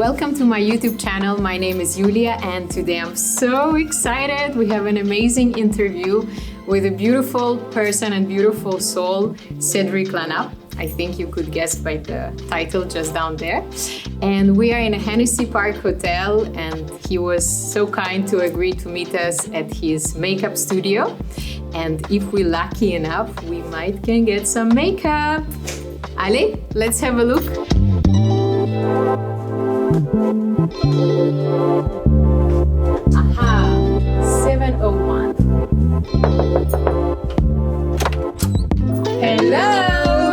welcome to my YouTube channel. My name is Iuliia and today I'm so excited. We have an amazing interview with a beautiful person and beautiful soul, Cedric Lanappe. I think you could guess by the title just down there. And we are in a Hennessy Park hotel and he was so kind to agree to meet us at his makeup studio. And if we're lucky enough, we might can get some makeup. Allez, let's have a look. Aha, 7:01. Hello.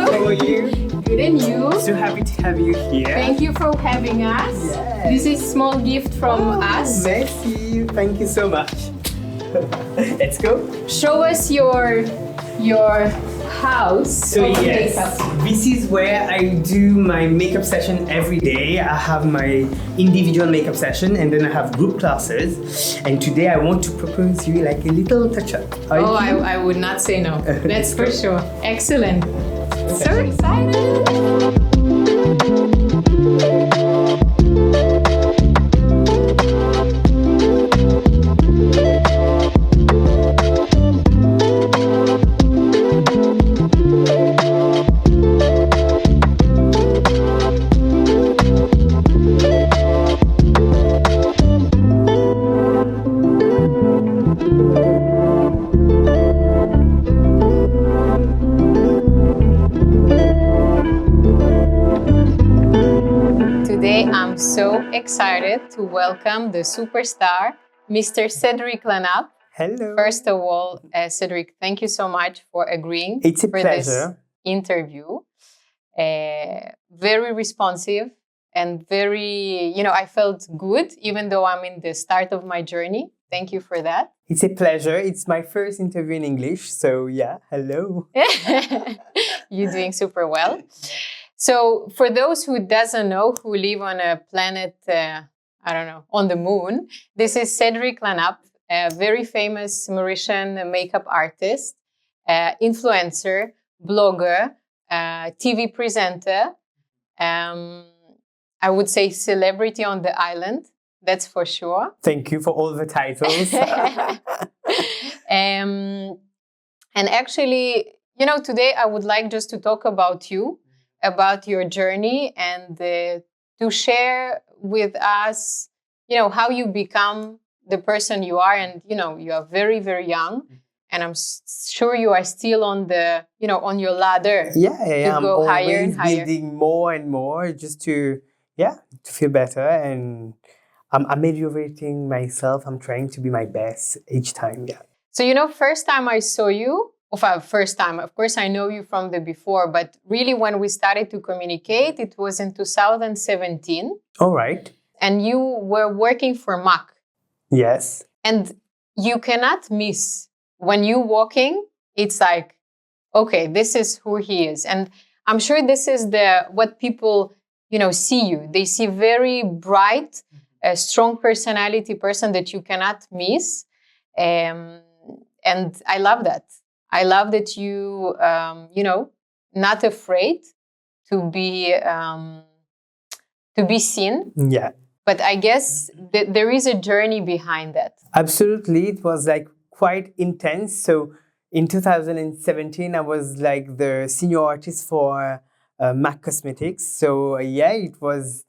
How are you? Good, and you? So happy to have you here. Thank you for having us. Yes. This is a small gift from us. Merci. Thank you so much. Let's go. Show us your house. So of yes, makeup. this is where I do my makeup session every day. I have my individual makeup session and then I have group classes. And today I want to propose you like a little touch-up. Oh, I would not say no. That's for sure. Excellent. So excited. I'm so excited to welcome the superstar, Mr. Cedric Lanappe. Hello. First of all, Cedric, thank you so much for agreeing It's a for pleasure. this interview. Very responsive and very, I felt good, even though I'm in the start of my journey. Thank you for that. It's a pleasure. It's my first interview in English. So yeah, hello. You're doing super well. So for those who doesn't know, who live on a planet, on the moon, this is Cedric Lanappe, a very famous Mauritian makeup artist, influencer, blogger, TV presenter, I would say celebrity on the island, that's for sure. Thank you for all the titles. And actually, today I would like just to talk about you, about your journey and to share with us, how you become the person you are. And, you are very, very young. And I'm sure you are still on the, on your ladder. Yeah, I'm go always higher and higher. building more and more just to feel better. And I'm ameliorating myself. I'm trying to be my best each time, yeah. So, first time I saw you, first time, of course, I know you from the before, but really when we started to communicate, it was in 2017. All right. And you were working for Mac. Yes. And you cannot miss. When you walking, it's like, okay, this is who he is. And I'm sure this is what people, see you. They see very bright, a strong personality person that you cannot miss. And I love that. I love that you, not afraid to be seen. Yeah. But I guess there is a journey behind that. Absolutely. It was like quite intense. So in 2017, I was like the senior artist for MAC Cosmetics. So it was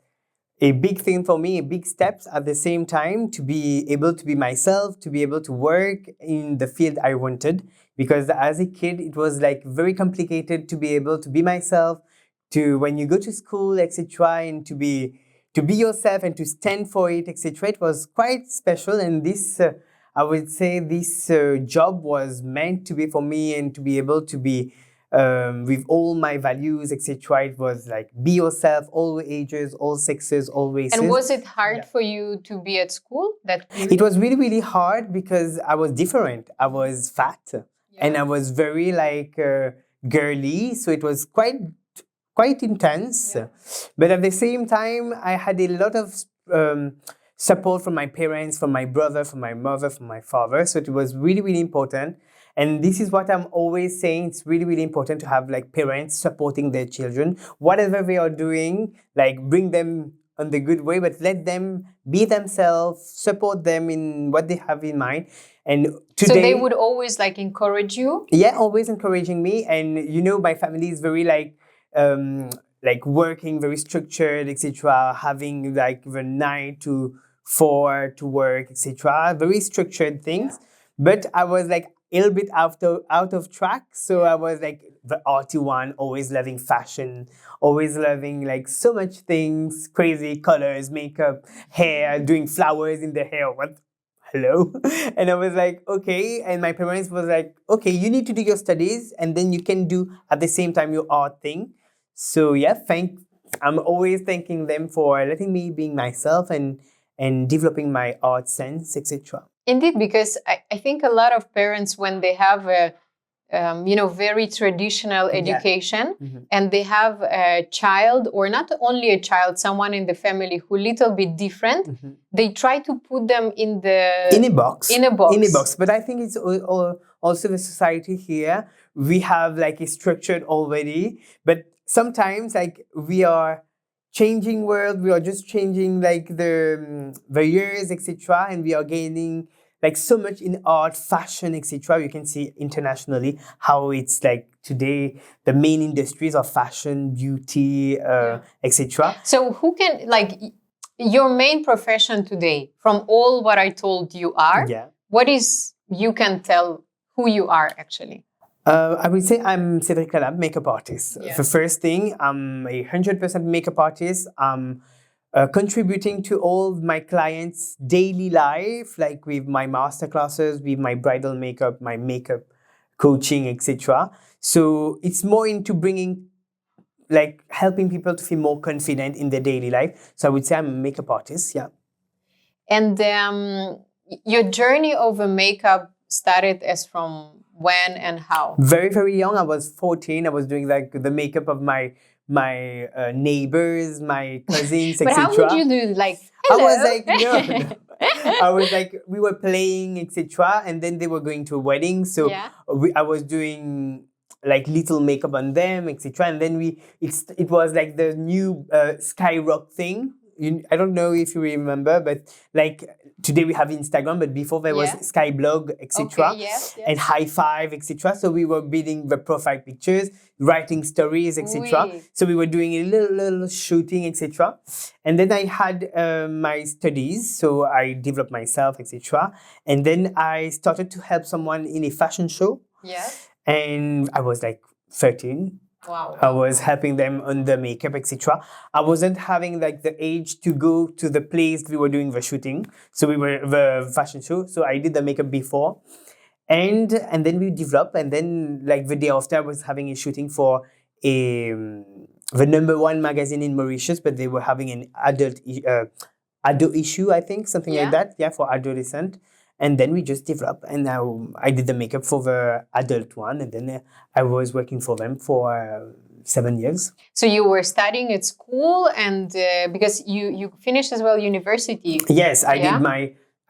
a big thing for me, a big steps at the same time to be able to be myself, to be able to work in the field I wanted. Because as a kid, it was like very complicated to be able to be myself, to when you go to school, etc., and to be yourself and to stand for it, etc. It was quite special, and this I would say this job was meant to be for me and to be able to be with all my values, etc. It was like be yourself, all ages, all sexes, all races. And was it hard for you to be at school? It was really, really hard because I was different. I was fat and I was very like girly, so it was quite intense. Yeah. But at the same time, I had a lot of support from my parents, from my brother, from my mother, from my father. So it was really, really important. And this is what I'm always saying. It's really, really important to have like parents supporting their children, whatever they are doing, like bring them on the good way, but let them be themselves, support them in what they have in mind. And today, so they would always like encourage you? Yeah, always encouraging me. And you know, my family is very like working, very structured, etc. Having like the 9 to 4 to work, etc. Very structured things. Yeah. But I was like a little bit out of track. So I was like the arty one, always loving fashion, always loving like so much things, crazy colors, makeup, hair, doing flowers in the hair. What? Hello? And I was like, okay. And my parents was like, okay, you need to do your studies and then you can do at the same time your art thing. So yeah, I'm always thanking them for letting me being myself and developing my art sense, etc. Indeed, because I think a lot of parents, when they have a very traditional education, yeah. And they have a child, or not only a child, someone in the family who little bit different, they try to put them in a box. But I think it's also the society here. We have like a structured already, but sometimes like we are changing world, we are just changing like the years, etc., and we are gaining like so much in art, fashion, etc. You can see internationally how it's like today the main industries are fashion, beauty, etc. So who can, like, your main profession today, from all what I told you are, what is, you can tell who you are actually? I would say I'm Cedric Lanappe, makeup artist. The first thing, I'm a 100% makeup artist. I'm contributing to all my clients' daily life, like with my masterclasses, with my bridal makeup, my makeup coaching, etc. So it's more into bringing, like, helping people to feel more confident in their daily life. So I would say I'm a makeup artist, yeah. And your journey over makeup started as from when and how? Very, very young. I was 14. I was doing like the makeup of my neighbors, my cousins, but etc. How would you do? Like, hello? I was like, no. I was like, we were playing, etc. And then they were going to a wedding. So I was doing like little makeup on them, etc. And then it was like the new Skyrock thing. I don't know if you remember, but like today we have Instagram, but before there was Skyblog, etc. Okay, yes. And High Five, etc. So we were building the profile pictures, writing stories, etc. So we were doing a little shooting, etc. And then I had my studies, so I developed myself, etc. And then I started to help someone in a fashion show. Yes. And I was like 13. Wow. I was helping them on the makeup, etc. I wasn't having like the age to go to the place we were doing the shooting. So we were the fashion show. So I did the makeup before. And then we developed. And then like the day after I was having a shooting for the #1 magazine in Mauritius, but they were having an adult issue, I think, something like that. Yeah, for adolescent. And then we just developed, and now I did the makeup for the adult one, and then I was working for them for 7 years. So you were studying at school, and because you finished as well university. Yes, I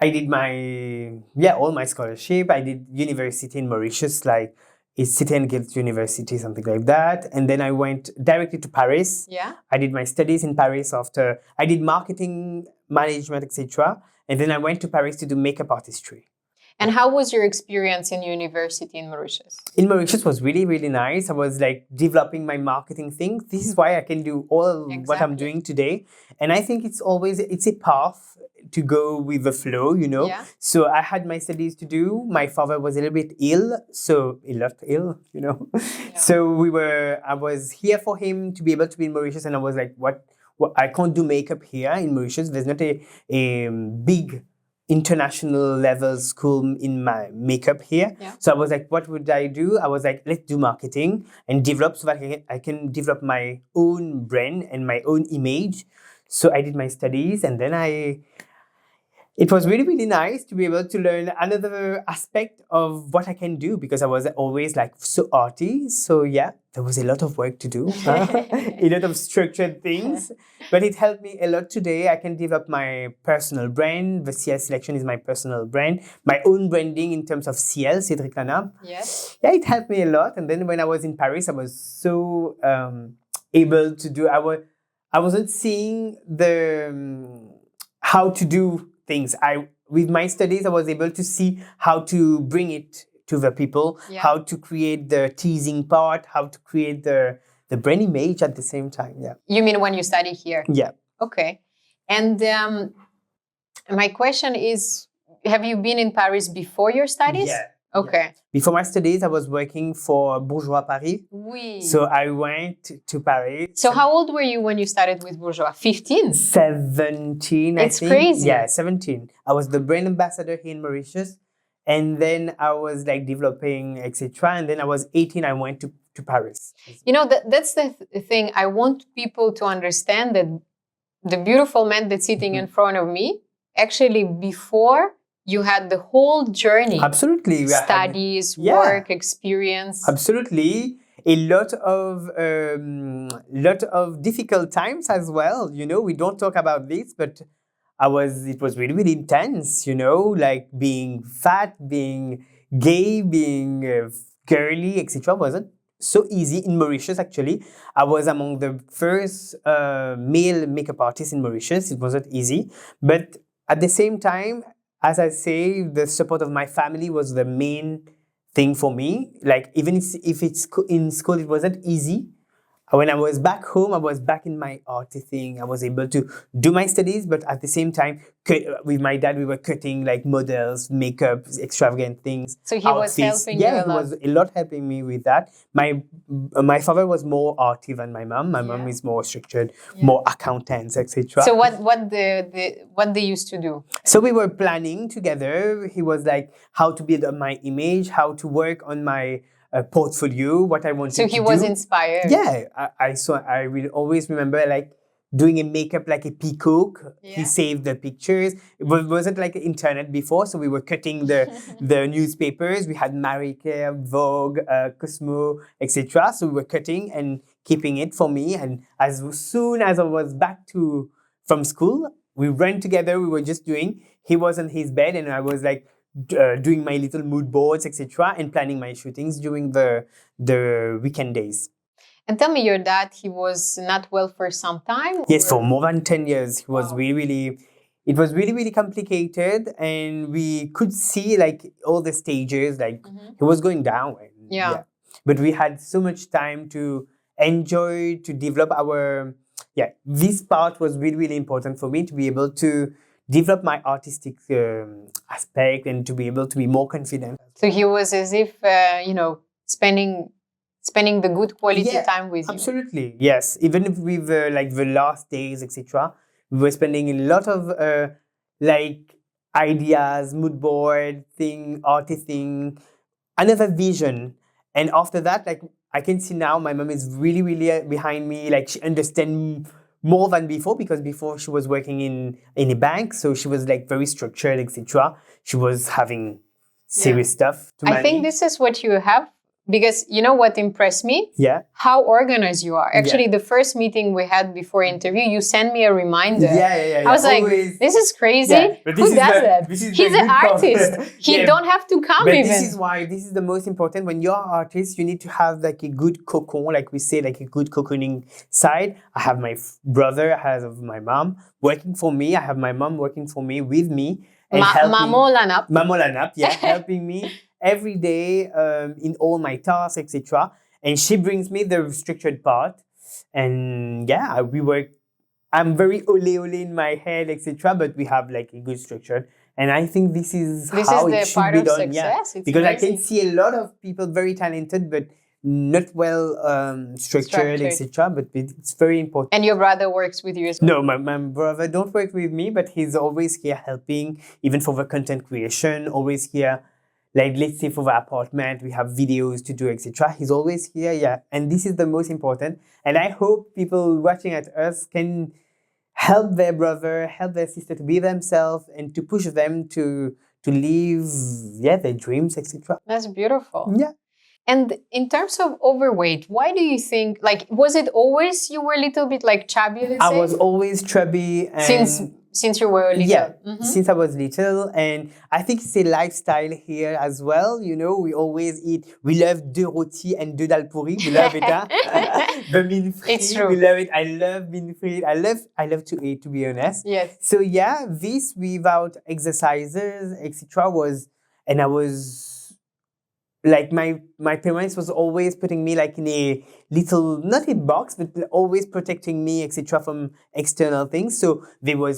did my all my scholarship. I did university in Mauritius, like it's City and Guilds University, something like that. And then I went directly to Paris. Yeah, I did my studies in Paris after I did marketing, management, etc. And then I went to Paris to do makeup artistry. And how was your experience in university in Mauritius? In Mauritius was really, really nice. I was like developing my marketing thing. This is why I can do all what I'm doing today. And I think it's a path to go with the flow, you know. Yeah. So I had my studies to do. My father was a little bit ill, so he left ill, you know. Yeah. So I was here for him to be able to be in Mauritius, and I was like, what? I can't do makeup here in Mauritius. There's not a big international level school in my makeup here. Yeah. So I was like, what would I do? I was like, let's do marketing and develop so that I can develop my own brand and my own image. So I did my studies, and then it was really, really nice to be able to learn another aspect of what I can do, because I was always like so arty. So yeah, there was a lot of work to do, a lot of structured things, but it helped me a lot today. I can develop my personal brand. The CL Selection is my personal brand, my own branding in terms of CL, Cedric Lanappe. Yes. Yeah, it helped me a lot. And then when I was in Paris, I was so able to do I wasn't seeing the how to do things. With my studies, I was able to see how to bring it to the people, how to create the teasing part, how to create the brain image at the same time. Yeah. You mean when you study here? Yeah. Okay. And my question is, have you been in Paris before your studies? Yeah. Okay. Yeah. Before my studies, I was working for Bourjois Paris. Oui. So I went to Paris. So how old were you when you started with Bourjois? 15? 17, I think. It's crazy. Yeah, 17. I was the brand ambassador here in Mauritius. And then I was like developing, etc. And then I was 18, I went to Paris. You know, that's the thing. I want people to understand that the beautiful man that's sitting in front of me, actually before you had the whole journey. Absolutely. Studies, work, experience. Absolutely. A lot of difficult times as well. You know, we don't talk about this, but it was really, really intense, you know, like being fat, being gay, being girly, etc. wasn't so easy in Mauritius, actually. I was among the first male makeup artists in Mauritius. It wasn't easy. But at the same time, as I say, the support of my family was the main thing for me. Like, even if it's in school, it wasn't easy. When I was back home, I was back in my arty thing. I was able to do my studies, but at the same time, with my dad, we were cutting like models, makeup, extravagant things. So he was helping you a lot? Yeah, he was a lot helping me with that. My father was more arty than my mom. My mom is more structured, more accountants, etc. So what they used to do? So we were planning together. He was like how to build up my image, how to work on my portfolio, what I wanted to do. So he was inspired. Yeah, I will always remember like doing a makeup like a peacock. Yeah. He saved the pictures. It wasn't like internet before, so we were cutting the newspapers. We had Marie Claire, Vogue, Cosmo, etc. So we were cutting and keeping it for me. And as soon as I was back from school, we ran together. We were just doing. He was on his bed, and I was like doing my little mood boards, etc., and planning my shootings during the weekend days. And tell me, your dad, he was not well for some time? Yes, for more than 10 years. He was it was really, really complicated, and we could see like all the stages, like he was going down. And, but we had so much time to enjoy, to develop this part was really, really important for me to be able to develop my artistic aspect and to be able to be more confident. So he was as if, spending the good quality time with you. Absolutely, yes. Even if with like the last days, etc., we were spending a lot of like ideas, mood board thing, artist thing, another vision. And after that, like I can see now, my mom is really, really behind me. Like she understands more than before, because before she was working in a bank, so she was like very structured, etc. She was having serious stuff to manage. I think this is what you have, because you know what impressed me? Yeah. How organized you are. Actually, the first meeting we had before interview, you sent me a reminder. Yeah. I was like, this is crazy. Yeah, Who does that? He's an artist. He don't have to come but even. This is the most important. When you're an artist, you need to have like a good cocon, like we say, like a good cocooning side. I have my brother, I have my mom working for me. I have my mom working for me, with me. And Maman Lanappe. Maman Lanappe, yeah, helping me every day in all my tasks, etc. And she brings me the structured part. And yeah, we work. I'm very ole in my head, etc. But we have like a good structure. And I think this is how it should be done. Success. Yeah. Because amazing. I can see a lot of people very talented, but not well structured, etc. But it's very important. And your brother works with you as well? No, my brother don't work with me, but he's always here helping, even for the content creation, always here. Like, let's say for the apartment, we have videos to do, etc. He's always here, yeah. And this is the most important. And I hope people watching at us can help their brother, help their sister to be themselves, and to push them to live, their dreams, etc. That's beautiful. Yeah. And in terms of overweight, why do you think, like, was it always you were a little bit like chubby, let's I say? was always chubby. And Since you were little? Yeah, since I was little. And I think it's a lifestyle here as well. You know, we always eat, we love deux rôtis and deux dal pourri. We love it, huh? The bean free. It's true. We love it. I love bean free. I love to eat, to be honest. Yes. So yeah, this without exercises, etc. And I was like my parents was always putting me like in a little, not a box, but always protecting me, etc. from external things. So they were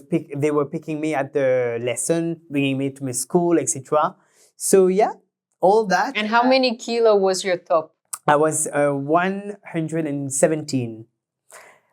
picking me at the lesson, bringing me to my school, etc. So yeah, all that. And how many kilo was your top? I was 117.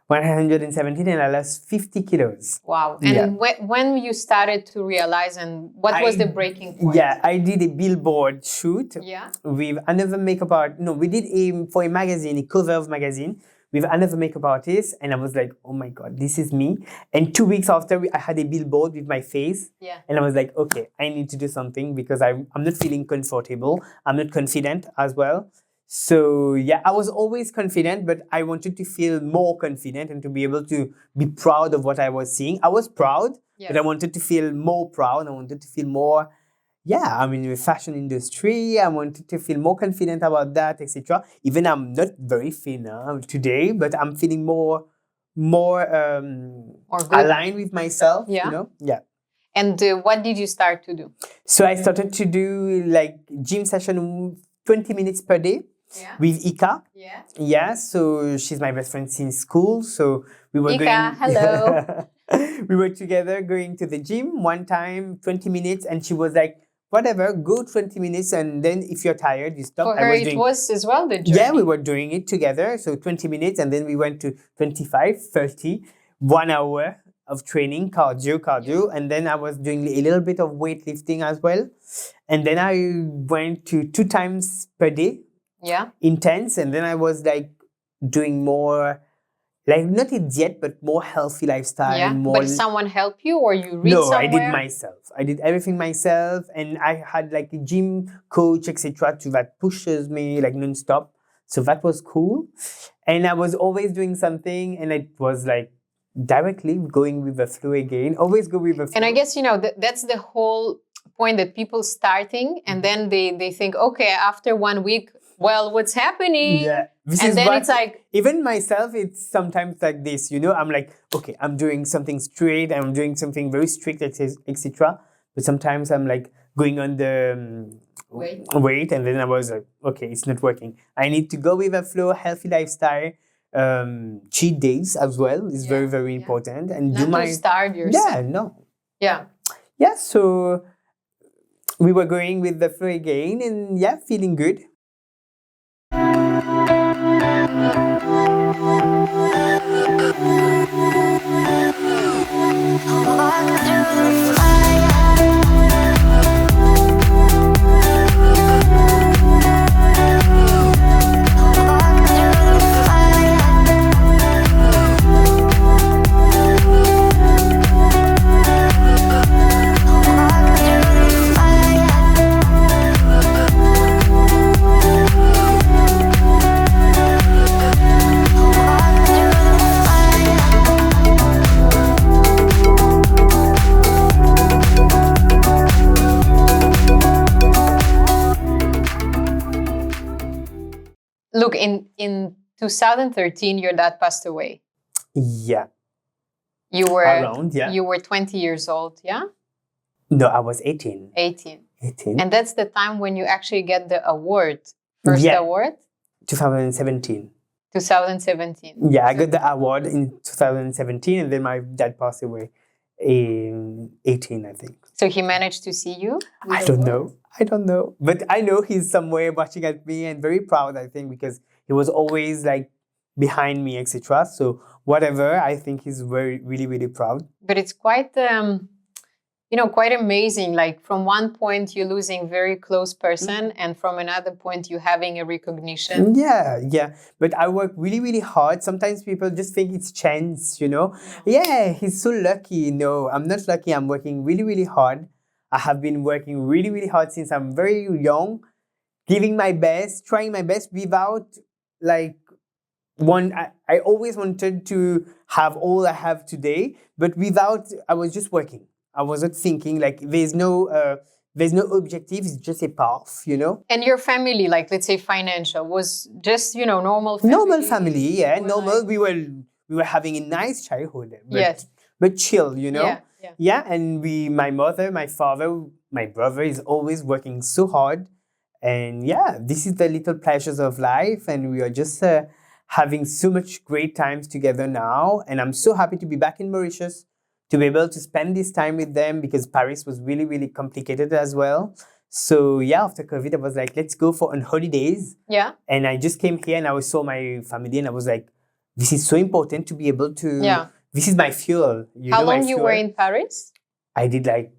117, and I lost 50 kilos. Wow. And when you started to realize, and what was the breaking point? Yeah, I did a billboard shoot with another makeup artist. No, we did for a magazine, a cover of magazine, with another makeup artist. And I was like, oh my God, this is me. And 2 weeks after, I had a billboard with my face. Yeah. And I was like, okay, I need to do something because I'm not feeling comfortable. I'm not confident as well. So yeah, I was always confident, but I wanted to feel more confident and to be able to be proud of what I was seeing. I was proud, but I wanted to feel more proud. I wanted to feel more, I'm in the fashion industry. I wanted to feel more confident about that, etc. Even I'm not very thin today, but I'm feeling more aligned with myself, you know? Yeah. And what did you start to do? So I started to do like gym session 20 minutes per day. With Ika. Yeah, so she's my best friend since school. So we were hello. We were together going to the gym one time, 20 minutes, and she was like, whatever, go 20 minutes, and then if you're tired, you stop. For her, it was as well the journey. Yeah, we were doing it together. So 20 minutes, and then we went to 25, 30, 1 hour of training, cardio, and then I was doing a little bit of weightlifting as well. And then I went to 2 times per day. Yeah. Intense. And then I was like doing more, like not a diet, but more healthy lifestyle. Yeah. More... But someone help you or you read somewhere? No, I did myself. I did everything myself. And I had like a gym coach, etc. that pushes me like non-stop. So that was cool. And I was always doing something, and it was like directly going with the flow again. Always go with the flow. And I guess, you know, that's the whole point, that people starting and then they think, okay, after 1 week, well, what's happening? Yeah. And then it's like... Even myself, it's sometimes like this, you know? I'm like, okay, I'm doing something straight. I'm doing something very strict, etc. But sometimes I'm like going on the weight. And then I was like, okay, it's not working. I need to go with a flow, healthy lifestyle. Cheat days as well is very, very important. And not to starve yourself. Yeah, no. Yeah. Yeah, so we were going with the flow again and feeling good. Look, in 2013, your dad passed away. Yeah. You were around, You were 20 years old, yeah? No, I was 18. 18. And that's the time when you actually get the award. First award? 2017. 2017. Yeah, I got the award in 2017, and then my dad passed away in 18, I think. So he managed to see you? I don't know. But I know he's somewhere watching at me and very proud, I think, because he was always like behind me, etc. So whatever, I think he's really, really proud. But it's quite, quite amazing. Like from one point you're losing very close person, and from another point you having a recognition. Yeah. But I work really, really hard. Sometimes people just think it's chance, you know. Yeah, he's so lucky. No, I'm not lucky. I'm working really, really hard. I have been working really, really hard since I'm very young giving my best, trying my best without like I always wanted to have all I have today, but without, I was just working. I wasn't thinking like there's no objective, it's just a path, you know? And your family, like let's say financial, was just, normal family? Normal family, yeah. Normal. Like... We were having a nice childhood, but, yes. But chill, you know? Yeah. Yeah, and my mother, my father, my brother is always working so hard. And yeah, this is the little pleasures of life. And we are just having so much great times together now. And I'm so happy to be back in Mauritius, to be able to spend this time with them, because Paris was really, really complicated as well. So yeah, after COVID, I was like, let's go on holidays. Yeah. And I just came here and I saw my family and I was like, this is so important to be able to... Yeah. This is my fuel. How long you were in Paris? I did like...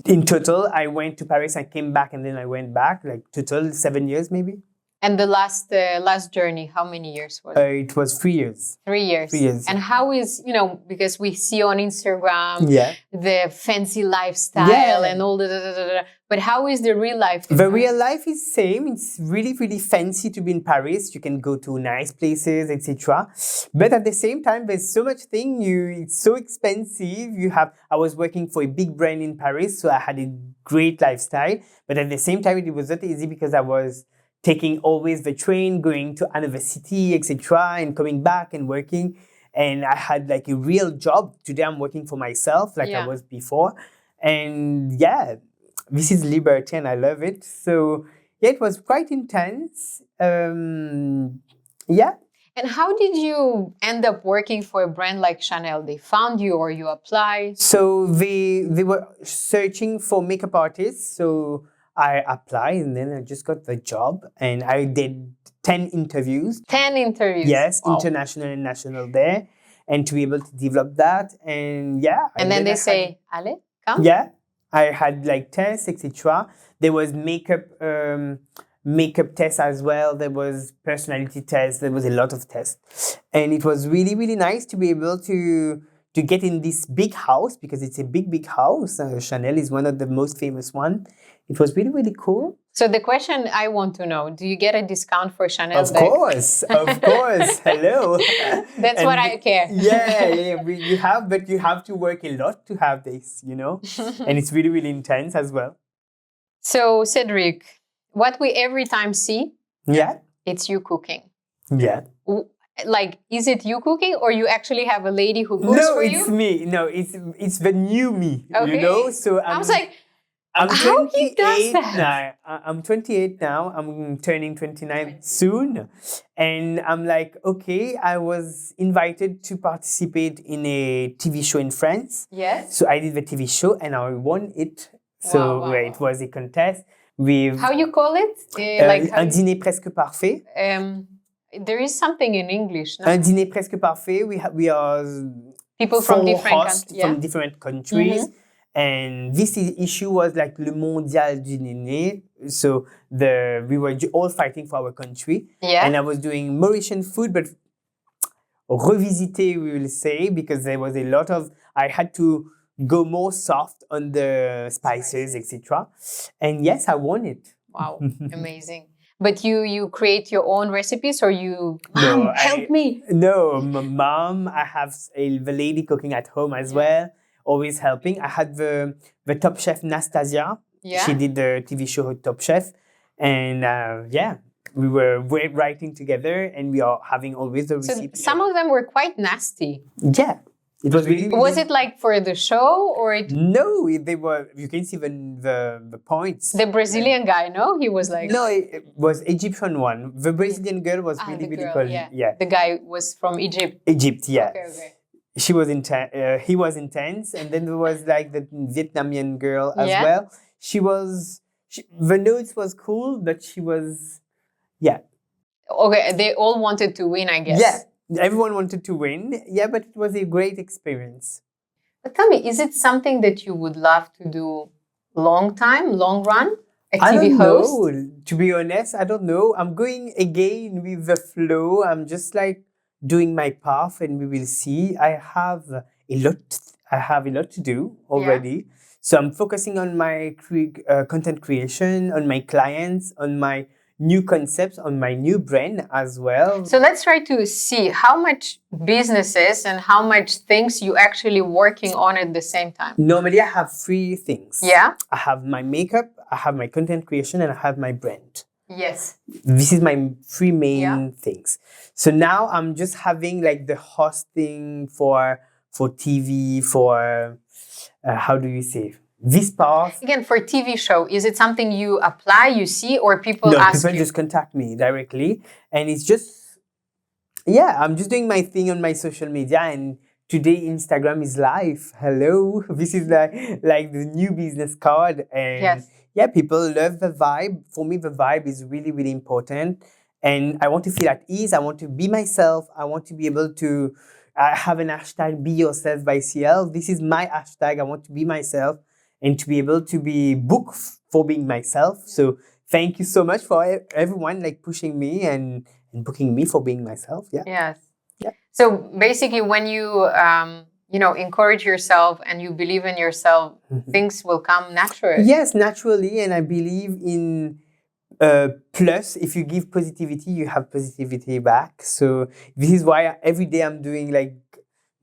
In total, I went to Paris, I came back, and then I went back, like total 7 years maybe. And the last journey, how many years was it? It was 3 years. 3 years. 3 years. And how is, because we see on Instagram the fancy lifestyle and all the but how is the real life? The real life is same. It's really, really fancy to be in Paris. You can go to nice places, etc. But at the same time, there's so much thing. It's so expensive. I was working for a big brand in Paris, so I had a great lifestyle. But at the same time, it was not easy because I was taking always the train, going to another city, etc., and coming back and working. And I had like a real job. Today I'm working for myself like I was before. And yeah, this is liberty and I love it. So yeah, it was quite intense. Yeah. And how did you end up working for a brand like Chanel? They found you or you applied? So they were searching for makeup artists. So I applied and then I just got the job and I did 10 interviews. 10 interviews? Yes, wow. International and national there. And to be able to develop that. And yeah. And then they say, allez, come? Yeah. I had like tests, etc. There was makeup tests as well. There was personality tests. There was a lot of tests. And it was really, really nice to be able to get in this big house because it's a big, big house. Chanel is one of the most famous one. It was really, really cool. So the question I want to know, do you get a discount for Chanel? Of course, of course. Hello. That's what I care. Yeah, you have, but you have to work a lot to have this, and it's really, really intense as well. So Cedric, what we every time see, it's you cooking. Yeah. Like, is it you cooking or you actually have a lady who cooks for you? No, it's me. No, it's the new me, So I was like, I'm how he does that? Now. I'm 28 now. I'm turning 29 soon. And I'm like, okay, I was invited to participate in a TV show in France. Yes. So I did the TV show and I won it. So wow. It was a contest with... How you call it? Un dîner presque parfait. There is something in English, no? Un dîner presque parfait. We are... People from different countries. Mm-hmm. And this issue was like le mondial du dîner. So we were all fighting for our country. Yeah. And I was doing Mauritian food, but revisité, we will say, because there was a lot of... I had to go more soft on the spices, etc. And yes, I won it. Wow, amazing. But you create your own recipes or you... Mom, help me. No, Mom, I have the lady cooking at home as well. Always helping. I had the Top Chef Nastasia. Yeah. She did the TV show Top Chef. And we were writing together and we are having always the recipe. So some of them were quite nasty. Yeah. It was really... Was it like for the show or... No, they were... You can see the points. The Brazilian guy, no? He was like... No, it was Egyptian one. The Brazilian girl was really, really cool. Yeah. The guy was from Egypt. Egypt, yeah. Okay. She was intense. He was intense, and then there was like the Vietnamese girl as well. The notes was cool, but she was, Okay, they all wanted to win, I guess. Yeah, everyone wanted to win. Yeah, but it was a great experience. But tell me, is it something that you would love to do long run? A TV I don't host? know. To be honest, I don't know. I'm going again with the flow. I'm just like doing my path and we will see. I have a I have a lot to do already. So I'm focusing on my content creation, on my clients, on my new concepts, on my new brand as well. So let's try to see how much businesses and how much things you actually working on at the same time. Normally, I have 3 things. Yeah. I have my makeup, I have my content creation, and I have my brand. Yes. This is my 3 main things. So now I'm just having like the hosting for TV, for how do you say this part. Again, for TV show, is it something you apply, you see, or people ask people you? just contact me directly, and it's just I'm just doing my thing on my social media, and today Instagram is live. Hello, this is like the new business card, and people love the vibe. For me, the vibe is really, really important, and I want to feel at ease. I want to be myself. I want to be able to have an hashtag, be yourself by CL. This is my hashtag. I want to be myself and to be able to be booked for being myself. So thank you so much for everyone like pushing me and booking me for being myself. Yes. So basically, when you encourage yourself and you believe in yourself, things will come naturally. Yes, naturally, and I believe in plus, if you give positivity, you have positivity back. So this is why every day I'm doing like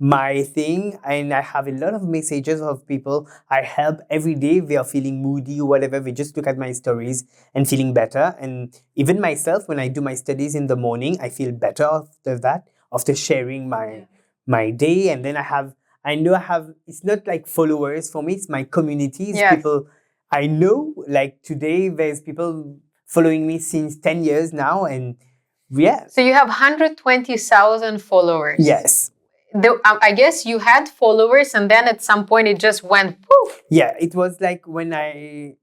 my thing, and I have a lot of messages of people I help every day. They are feeling moody or whatever. They just look at my stories and feeling better. And even myself, when I do my studies in the morning, I feel better after that, after sharing my day. And then I know it's not like followers for me, it's my communities. People I know, like today there's people following me since 10 years now, and So you have 120,000 followers. Yes. I guess you had followers, and then at some point it just went poof. Yeah, it was like when I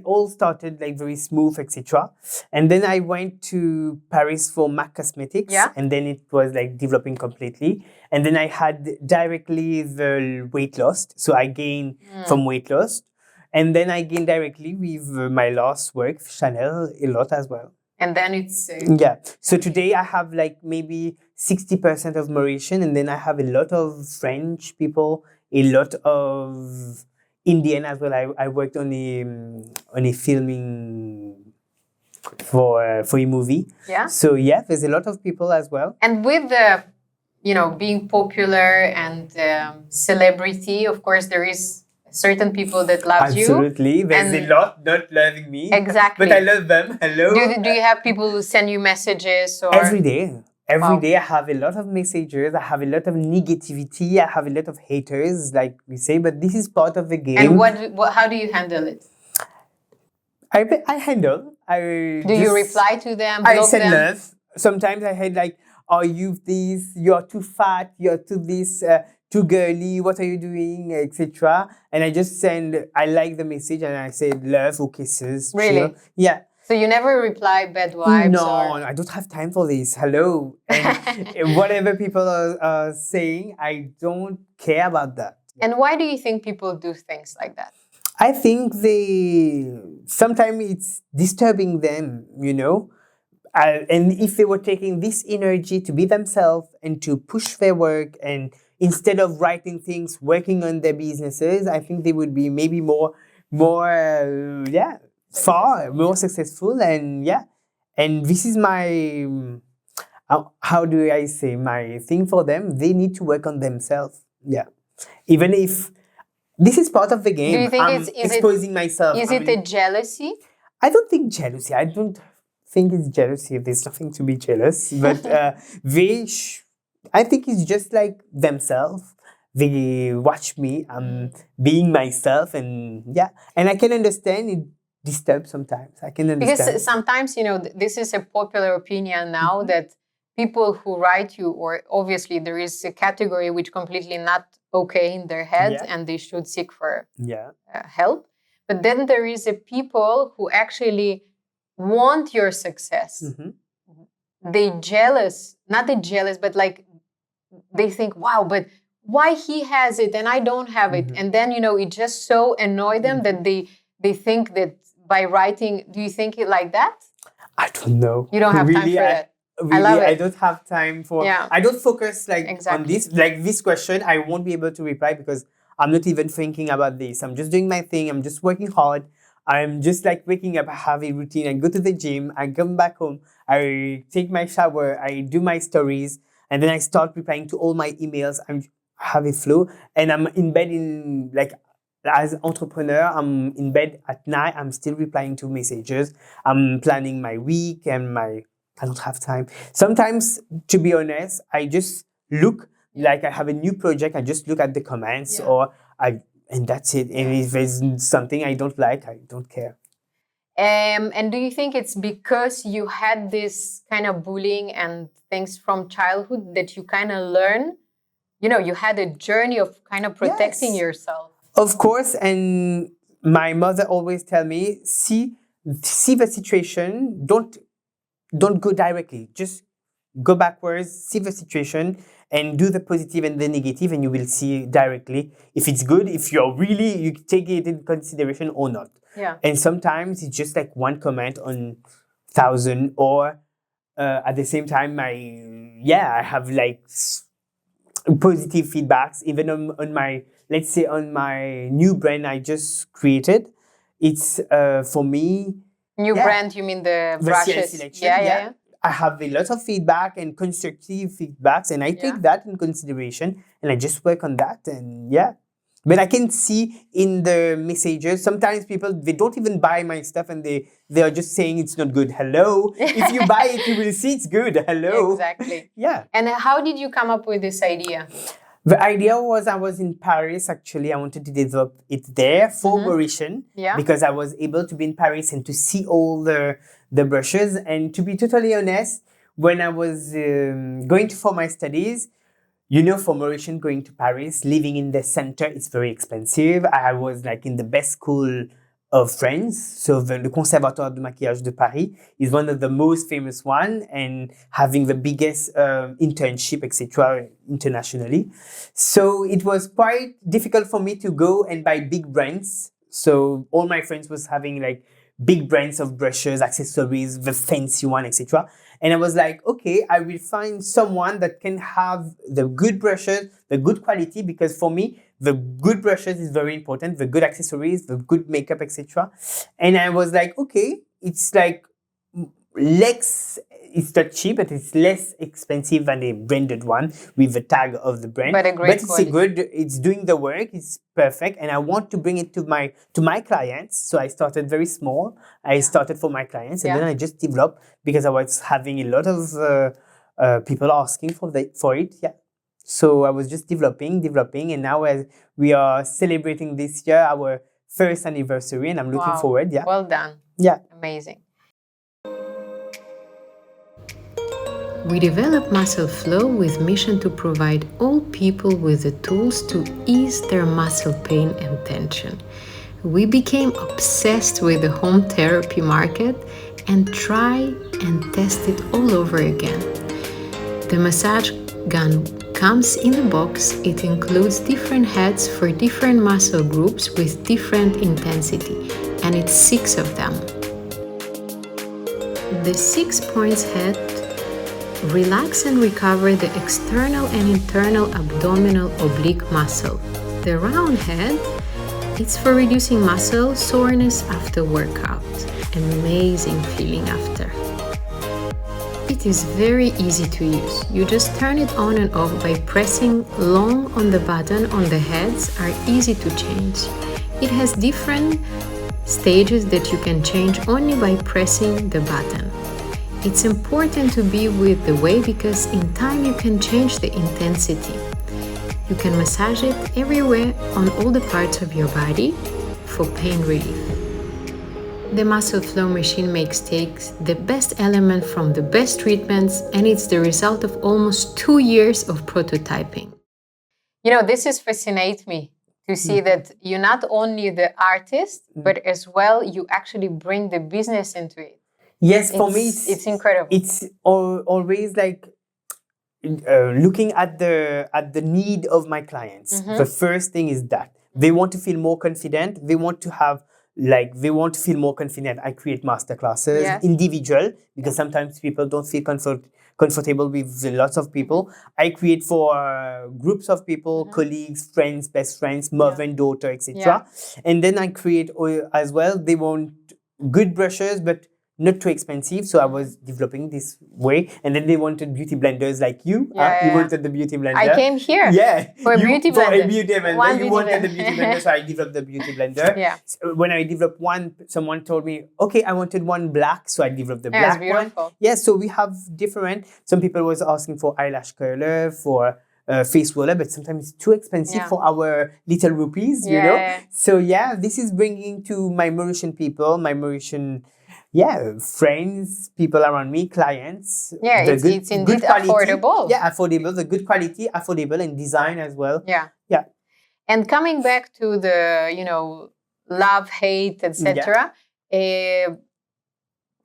all started like very smooth, etc. And then I went to Paris for MAC Cosmetics, and then it was like developing completely. And then I had directly the weight loss, so I gained from weight loss, and then I gained directly with my last work, Chanel, a lot as well. And then it's So today I have like maybe 60% of Mauritian, and then I have a lot of French people, a lot of Indian as well. I worked on a filming for a movie. So there's a lot of people as well. And with the being popular and celebrity, of course there is certain people that love you. Absolutely. There's a lot not loving me. Exactly. But I love them. Hello. Do you have people who send you messages? Or? Every day. Every day I have a lot of messages. I have a lot of negativity. I have a lot of haters, like we say. But this is part of the game. And how do you handle it? I handle. Do you reply to them? I send love. Sometimes I had like, are you this? You're too fat. You're too this. Too girly, what are you doing, etc. And I just send, I like the message, and I say love or kisses. Really? Sure. Yeah. So you never reply bad vibes? No, I don't have time for this. Hello. And whatever people are saying, I don't care about that. And why do you think people do things like that? I think sometimes it's disturbing them, and if they were taking this energy to be themselves and to push their work, and instead of writing things, working on their businesses, I think they would be maybe more successful. And this is my, how do I say, my thing for them. They need to work on themselves. Yeah. Even if this is part of the game. Do you think I'm exposing myself. Is it a jealousy? I don't think jealousy. I don't think it's jealousy. There's nothing to be jealous. But I think it's just like themselves. They watch me. I'm being myself, and I can understand it disturbs sometimes. I can understand. Because sometimes, this is a popular opinion now that people who write you, or obviously there is a category which completely not okay in their head and they should seek for help. But then there is a people who actually want your success. They but like they think, wow, but why he has it and I don't have it? And then, it just so annoys them that they think that by writing, do you think it like that? I don't know. You don't have time for that. Really, I love it. I don't have time for. I don't focus on this. Like this question, I won't be able to reply because I'm not even thinking about this. I'm just doing my thing. I'm just working hard. I'm just like waking up, I have a routine. I go to the gym. I come back home. I take my shower. I do my stories. And then I start replying to all my emails. I have a flow. And I'm in bed as entrepreneur, I'm in bed at night. I'm still replying to messages. I'm planning my week I don't have time. Sometimes, to be honest, I just look like I have a new project. I just look at the comments and that's it. And if there's something I don't like, I don't care. And do you think it's because you had this kind of bullying and things from childhood that you kind of learn? You had a journey of kind of protecting yourself. Of course. And my mother always tell me, see the situation. Don't go directly. Just go backwards, see the situation, and do the positive and the negative, and you will see directly if it's good, if you take it in consideration or not. Yeah. And sometimes it's just like one comment on 1,000, or at the same time, I have like positive feedbacks, even on my, let's say, on my new brand I just created. It's for me. New brand, you mean the brushes? Selection, yeah. I have a lot of feedback and constructive feedbacks, and I take that in consideration, and I just work on that, and But I can see in the messages, sometimes people, they don't even buy my stuff, and they are just saying it's not good. Hello. If you buy it, you will see it's good. Hello. Exactly. Yeah. And how did you come up with this idea? The idea was I was in Paris, actually. I wanted to develop it there for Mauritian, because I was able to be in Paris and to see all the brushes. And to be totally honest, when I was going for my studies, for Mauritian, going to Paris, living in the center, it's very expensive. I was like in the best school of France. So the Conservatoire de Maquillage de Paris is one of the most famous one, and having the biggest internship, etc., internationally. So it was quite difficult for me to go and buy big brands. So all my friends was having like big brands of brushes, accessories, the fancy one, etc. And I was like, okay, I will find someone that can have the good brushes, the good quality, because for me, the good brushes is very important, the good accessories, the good makeup, etc. And I was like, okay, it's like it's not cheap, but it's less expensive than a branded one with the tag of the brand. But it's quality. It's doing the work, it's perfect, and I want to bring it to my clients. So I started very small. I started for my clients, and then I just developed, because I was having a lot of people asking for it. Yeah. So I was just developing, and now as we are celebrating this year our first anniversary, and I'm looking forward. Yeah. Well done. Yeah. Amazing. We developed Muscle Flo with mission to provide all people with the tools to ease their muscle pain and tension. We became obsessed with the home therapy market and try and test it all over again. The massage gun comes in the box. It includes different heads for different muscle groups with different intensity, and it's 6 of them. The 6 points head relax and recover the external and internal abdominal oblique muscle. The round head, it's for reducing muscle soreness after workout. Amazing feeling after. It is very easy to use. You just turn it on and off by pressing long on the button on the heads are easy to change. It has different stages that you can change only by pressing the button. It's important to be with the way because in time you can change the intensity. You can massage it everywhere on all the parts of your body for pain relief. The Muscle Flo machine takes the best element from the best treatments, and it's the result of almost 2 years of prototyping. This fascinates me to see that you're not only the artist, but as well you actually bring the business into it. Yes, for me, it's incredible. It's always like looking at the need of my clients. The first thing is that they want to feel more confident. They want to feel more confident. I create masterclasses, individual, because sometimes people don't feel comfortable with lots of people. I create for groups of people, colleagues, friends, best friends, mother and daughter, etc. And then I create as well. They want good brushes, but not too expensive. So I was developing this way. And then they wanted beauty blenders like you. You wanted the beauty blender. I came here for a beauty blender. For a beauty blender. You wanted the beauty blender, so I developed the beauty blender. So when I developed one, someone told me, okay, I wanted one black, so I developed the black one. Yeah, so we have different. Some people was asking for eyelash curler, for face roller, but sometimes it's too expensive for our little rupees, you know? So yeah, this is bringing to my Mauritian people, my Mauritian friends, people around me, clients. Yeah, it's indeed affordable. Yeah, affordable, the good quality, affordable, and design as well. Yeah. Yeah. And coming back to the, love, hate, etc.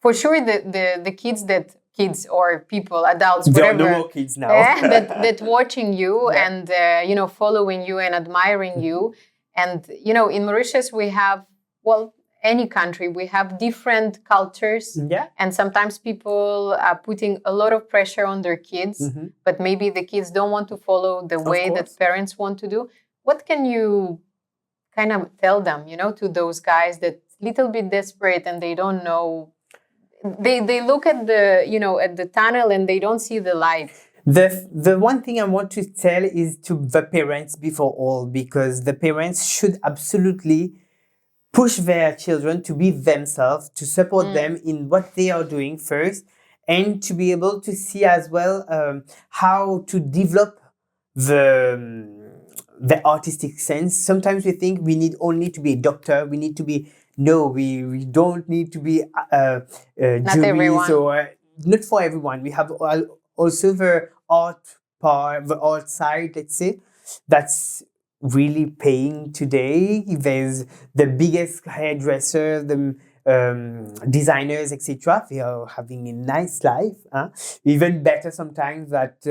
For sure, the kids or people, adults, whatever. There are no more kids now. that watching you and, following you and admiring you. And, in Mauritius, we have, any country, we have different cultures. And sometimes people are putting a lot of pressure on their kids, but maybe the kids don't want to follow the way that parents want to do. What can you kind of tell them, to those guys that little bit desperate and they don't know? They look at at the tunnel and they don't see the light. The one thing I want to tell is to the parents before all, because the parents should absolutely push their children to be themselves, to support them in what they are doing first, and to be able to see as well how to develop the artistic sense. Sometimes we think we need only to be a doctor, we need to be we don't need to be juries, or not for everyone. We have also the art part, the art side, let's say, that's really paying today. There's the biggest hairdresser, the designers, etc. They are having a nice life, even better sometimes that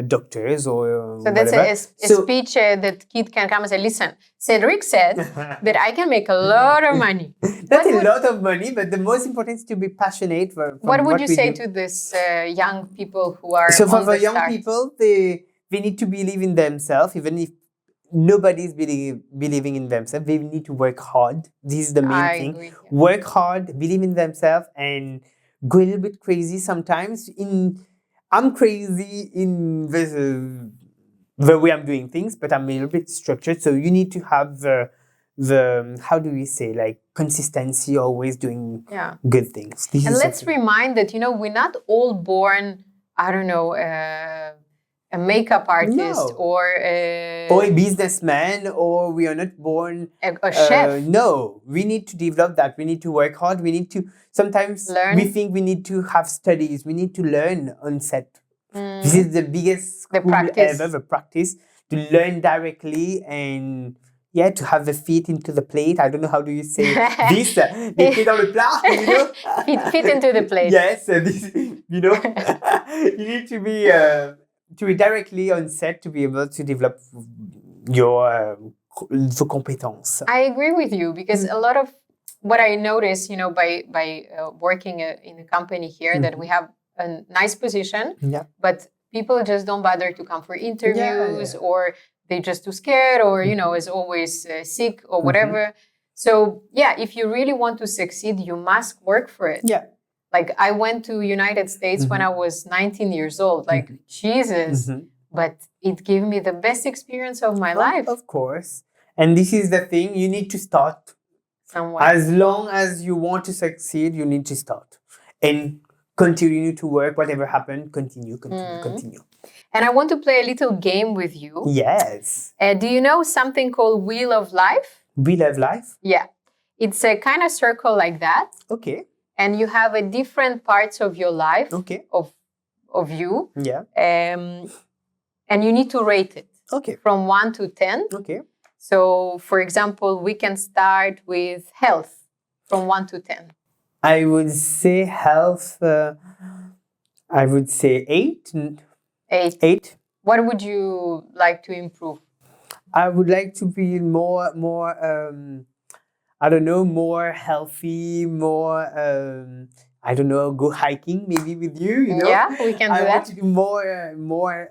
doctors or so that's whatever. a speech that kid can come and say, listen, Cedric said that I can make a lot of money. Not a lot of money, but the most important is to be passionate. What would you say to this young people who are so for the young people, they need to believe in themselves, even if nobody's believing in themselves. They need to work hard. This is the main thing. Agree, Work hard, believe in themselves, and go a little bit crazy sometimes. I'm crazy in the way I'm doing things, but I'm a little bit structured. So you need to have the how do we say, like, consistency, always doing good things. And let's remind that, we're not all born, I don't know, a makeup artist or a businessman, or we are not born a chef. No, we need to develop that. We need to work hard. We need to sometimes learn. We think we need to have studies. We need to learn on set. This is the biggest school ever, the practice, to learn directly and to have the feet into the plate. I don't know how do you say this. Les pieds dans le plat, Feet into the plate. Yes, this, you need to be directly on set to be able to develop your the competence. I agree with you, because a lot of what I notice, by working in a company here, that we have a nice position, but people just don't bother to come for interviews, or they're just too scared, or is always sick or whatever. So if you really want to succeed, you must work for it. Like, I went to United States when I was 19 years old. Like, Jesus. But it gave me the best experience of my life. Of course. And this is the thing. You need to start. Somewhere. As long as you want to succeed, you need to start. And continue to work. Whatever happened, continue. And I want to play a little game with you. Yes. Do you know something called Wheel of Life? Wheel of Life? Yeah. It's a kind of circle like that. Okay. And you have a different parts of your life, of you. Yeah. And you need to rate it. Okay. From 1 to 10. Okay. So, for example, we can start with health from 1 to 10. I would say health, I would say 8. 8. What would you like to improve? I would like to be more I don't know, more healthy, more, I don't know, go hiking maybe with you, you know. Yeah, we can do I that. want to do more,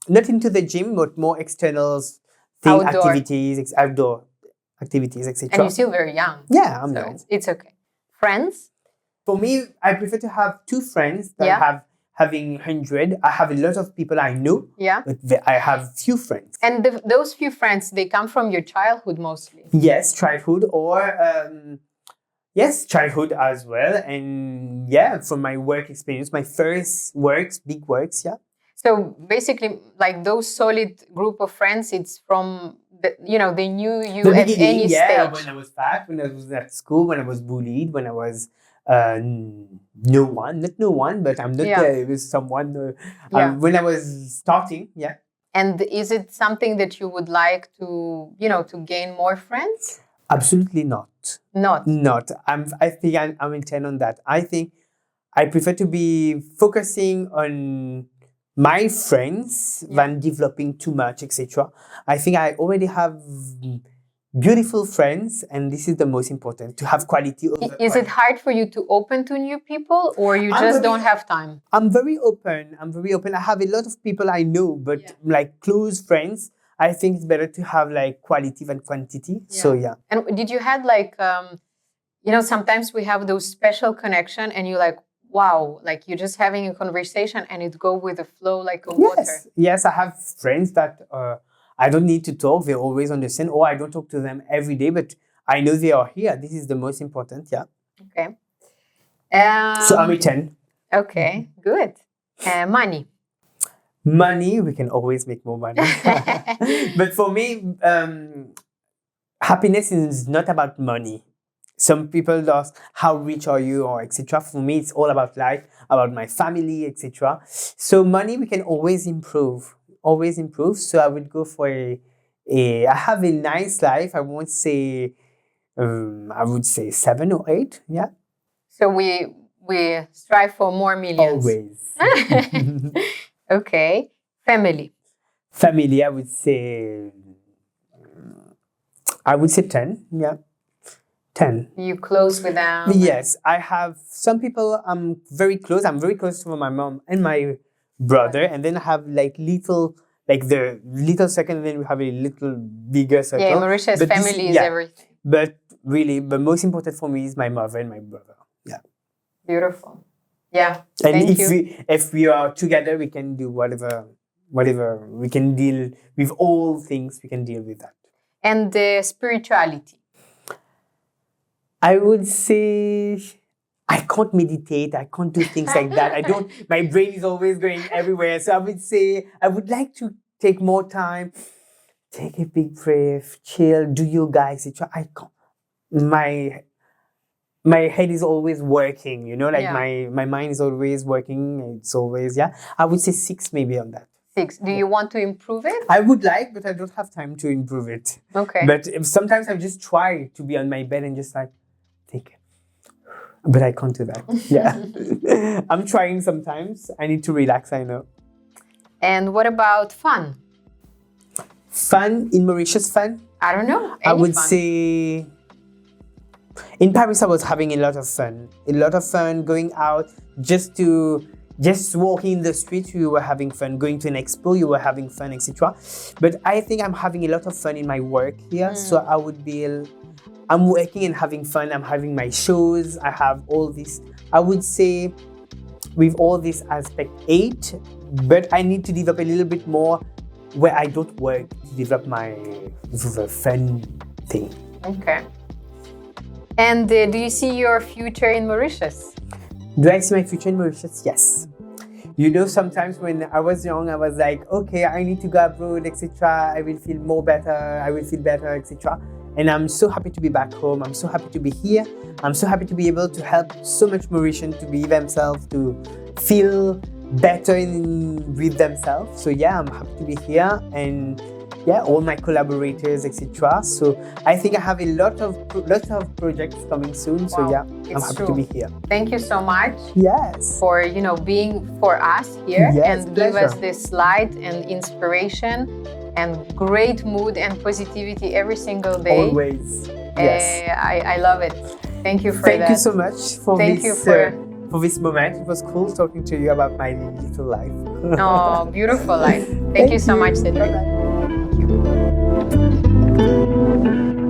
not into the gym, but more external thing, Outdoor. outdoor activities, etc. And you're still very young. Yeah, I'm So young. it's okay. Friends? For me, I prefer to have 2 friends than having 100. I have a lot of people I know, Yeah. but I have few friends. And those few friends, they come from your childhood mostly? Yes, childhood or yes, childhood as well. And yeah, from my work experience, my first works, big works, yeah. So basically, like those solid group of friends, it's from, they knew you The at beginning, any yeah, stage. when I was fat, when I was at school, when I was bullied, when I was no one, but I'm not with someone. When I was starting, yeah. And is it something that you would like to, to gain more friends? Absolutely not. Not. I think I'm intent on that. I think I prefer to be focusing on my friends than developing too much, etc. I think I already have beautiful friends, and this is the most important, to have quality over Is it hard for you to open to new people, or you just don't have time? I'm very open. I have a lot of people I know, but like close friends, I think it's better to have like quality than quantity. So yeah. And did you had like, sometimes we have those special connection and you're like, wow, like you're just having a conversation and it go with the flow like a water. Yes, I have friends that I don't need to talk. They always understand, or I don't talk to them every day, but I know they are here. This is the most important, yeah. Okay. So I'm a 10. Okay, good. Money. Money, we can always make more money. But for me, happiness is not about money. Some people ask, how rich are you, or etc. For me, it's all about life, about my family, etc. So money, we can always improve. So I would go for I have a nice life. I won't say, I would say 7 or 8. Yeah. So we strive for more millions. Always. Okay. Family, I would say 10. Yeah. 10. You close with them? Yes, I have some people I'm very close. I'm very close to my mom and my brother, and then I have the little second, and then we have a little bigger circle. Yeah, Mauritius family is everything. But really, the most important for me is my mother and my brother. Yeah. Beautiful. Yeah. And if we are together, we can do whatever we can deal with, all things we can deal with that. And the spirituality. I would say I can't meditate. I can't do things like that. My brain is always going everywhere. So I would say I would like to take more time, take a big breath, chill, do yoga, etc. I can't. My head is always working, my mind is always working. It's always, I would say 6 maybe on that. 6. Do you want to improve it? I would like, but I don't have time to improve it. Okay. But sometimes I just try to be on my bed and just like, think. But I can't do that. Yeah. I'm trying sometimes. I need to relax, I know. And what about fun? Fun in Mauritius, fun? I don't know. I would say in Paris, I was having a lot of fun. A lot of fun going out, just walking in the street, you were having fun. Going to an expo, you were having fun, etc. But I think I'm having a lot of fun in my work here. So I'm working and having fun. I'm having my shows. I have all this. I would say with all this aspect 8, but I need to develop a little bit more where I don't work to develop my fun thing. Okay. And do you see your future in Mauritius? Do I see my future in Mauritius? Yes. Sometimes when I was young, I was like, okay, I need to go abroad, etc. I will feel better, etc. And I'm so happy to be back home. I'm so happy to be here. I'm so happy to be able to help so much Mauritians to be themselves, to feel better with themselves. So I'm happy to be here, and all my collaborators, etc. So I think I have a lot of projects coming soon. So I'm happy to be here. Thank you so much. Yes. For being for us here, and pleasure. Give us this light and inspiration and great mood and positivity every single day. Always. Yes. I love it. Thank you for that. Thank you so much for Thank this you for this moment. It was cool talking to you about my little life. Oh, beautiful life. Thank you so much, Cedric. Bye-bye. Thank you.